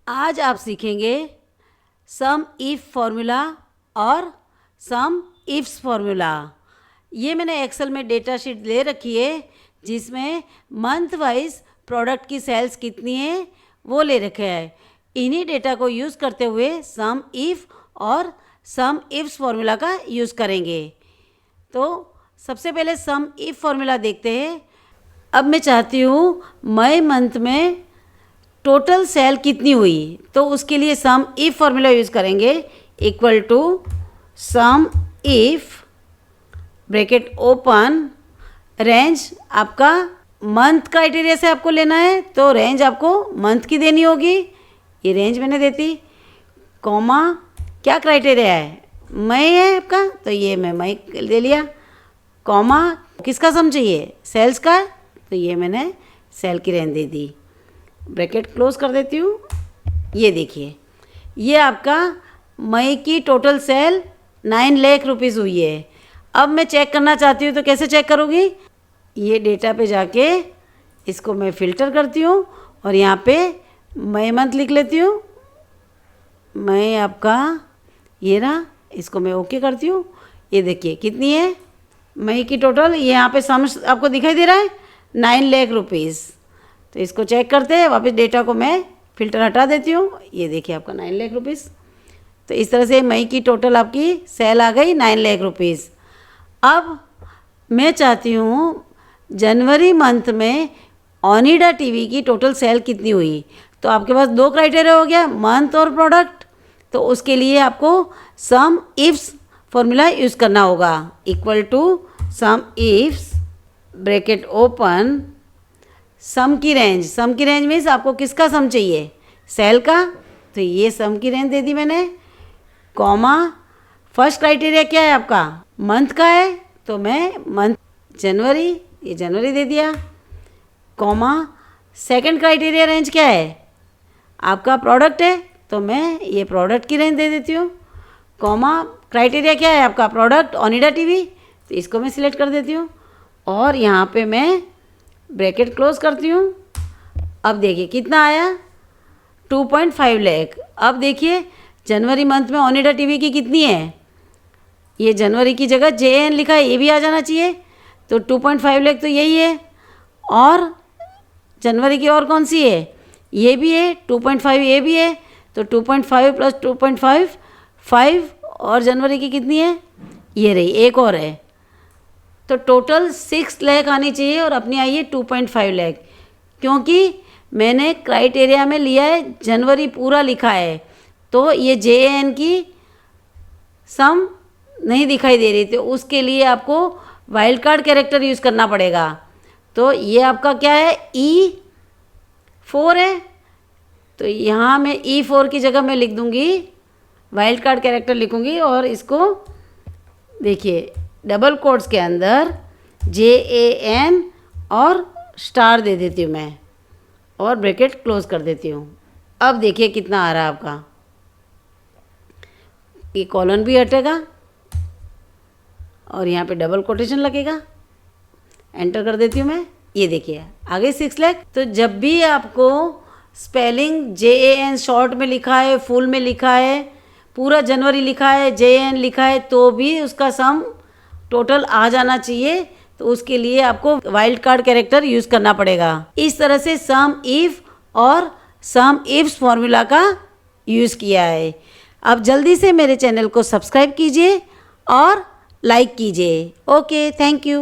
आज आप सीखेंगे सम इफ फॉर्मूला और सम इफ्स फॉर्मूला। ये मैंने एक्सेल में डेटा शीट ले रखी है जिसमें मंथ वाइज प्रोडक्ट की सेल्स कितनी है वो ले रखे है। इन्हीं डेटा को यूज़ करते हुए सम इफ और सम इफ्स फॉर्मूला का यूज़ करेंगे। तो सबसे पहले सम इफ फॉर्मूला देखते हैं। अब मैं चाहती हूँ मई मंथ में टोटल सेल कितनी हुई, तो उसके लिए सम इफ फॉर्मूला यूज़ करेंगे। Equal to sum if bracket open range आपका मंथ क्राइटेरिया से आपको लेना है, तो रेंज आपको मंथ की देनी होगी। ये रेंज मैंने देती, कॉमा क्या क्राइटेरिया है, मई है आपका, तो ये मैं मई ले लिया। कॉमा किसका सम चाहिए, सेल्स का, तो ये मैंने सेल की रेंज दे दी। ब्रैकेट क्लोज कर देती हूँ। ये देखिए, ये आपका मई की टोटल सेल 9 लाख रुपीज़ हुई है। अब मैं चेक करना चाहती हूँ, तो कैसे चेक करूँगी, ये डेटा पे जाके इसको मैं फ़िल्टर करती हूँ और यहाँ पे मई मंथ लिख लेती हूँ। मई आपका ये रहा, इसको मैं ओके करती हूँ। ये देखिए कितनी है मई की टोटल, ये यहाँ पे सम आपको दिखाई दे रहा है 9 लाख रुपीज़। तो इसको चेक करते हैं, वापस डेटा को मैं फ़िल्टर हटा देती हूँ। ये देखिए आपका 9 लाख रुपीज़। तो इस तरह से मई की टोटल आपकी सेल आ गई 9 लाख रुपीज़। अब मैं चाहती हूँ जनवरी मंथ में ओनिडा टीवी की टोटल सेल कितनी हुई। तो आपके पास 2 क्राइटेरिया हो गया, मंथ और प्रोडक्ट। तो उसके लिए आपको सम इफ्स फॉर्मूला यूज़ करना होगा। Equal to sum ifs bracket open sum की रेंज। सम की रेंज मीन्स आपको किसका सम चाहिए, सेल का, तो ये सम की रेंज दे दी मैंने। कॉमा फर्स्ट क्राइटेरिया क्या है आपका, मंथ का है, तो मैं मंथ जनवरी, ये जनवरी दे दिया। कॉमा सेकंड क्राइटेरिया रेंज क्या है आपका, प्रोडक्ट है, तो मैं ये प्रोडक्ट की रेंज दे देती हूँ। कॉमा क्राइटेरिया क्या है आपका, प्रोडक्ट ओनिडा टीवी, तो इसको मैं सिलेक्ट कर देती हूँ और यहाँ पे मैं ब्रैकेट क्लोज करती हूँ। अब देखिए कितना आया, 2.5 लाख। अब देखिए जनवरी मंथ में ओनिडा टीवी की कितनी है, ये जनवरी की जगह JN लिखा है, ये भी आ जाना चाहिए। तो 2.5 लाख तो यही है, और जनवरी की और कौन सी है, ये भी है 2.5, ये भी है, तो 2.5 प्लस 2.5 5, और जनवरी की कितनी है, ये रही, एक और है। तो टोटल 6 लाख आनी चाहिए और अपनी आई है 2.5 लाख, क्योंकि मैंने क्राइटेरिया में लिया है जनवरी पूरा लिखा है, तो ये JN की सम नहीं दिखाई दे रही, तो उसके लिए आपको वाइल्ड कार्ड कैरेक्टर यूज़ करना पड़ेगा। तो ये आपका क्या है, E4 है, तो यहाँ मैं E4 की जगह मैं लिख दूँगी वाइल्ड कार्ड कैरेक्टर लिखूँगी, और इसको देखिए डबल कोट्स के अंदर JAN और स्टार दे देती हूँ मैं, और ब्रैकेट क्लोज कर देती हूँ। अब देखिए कितना आ रहा है आपका, ये कॉलन भी हटेगा और यहाँ पे डबल कोटेशन लगेगा। एंटर कर देती हूँ मैं, ये देखिए आ गई 6 लाख। तो जब भी आपको स्पेलिंग JAN शॉर्ट में लिखा है, फुल में लिखा है, पूरा जनवरी लिखा है, JAN लिखा है, तो भी उसका सम टोटल आ जाना चाहिए। तो उसके लिए आपको वाइल्ड कार्ड कैरेक्टर यूज़ करना पड़ेगा। इस तरह से सम इफ और सम इफ्स फॉर्मूला का यूज़ किया है। अब जल्दी से मेरे चैनल को सब्सक्राइब कीजिए और लाइक कीजिए। Okay, thank you.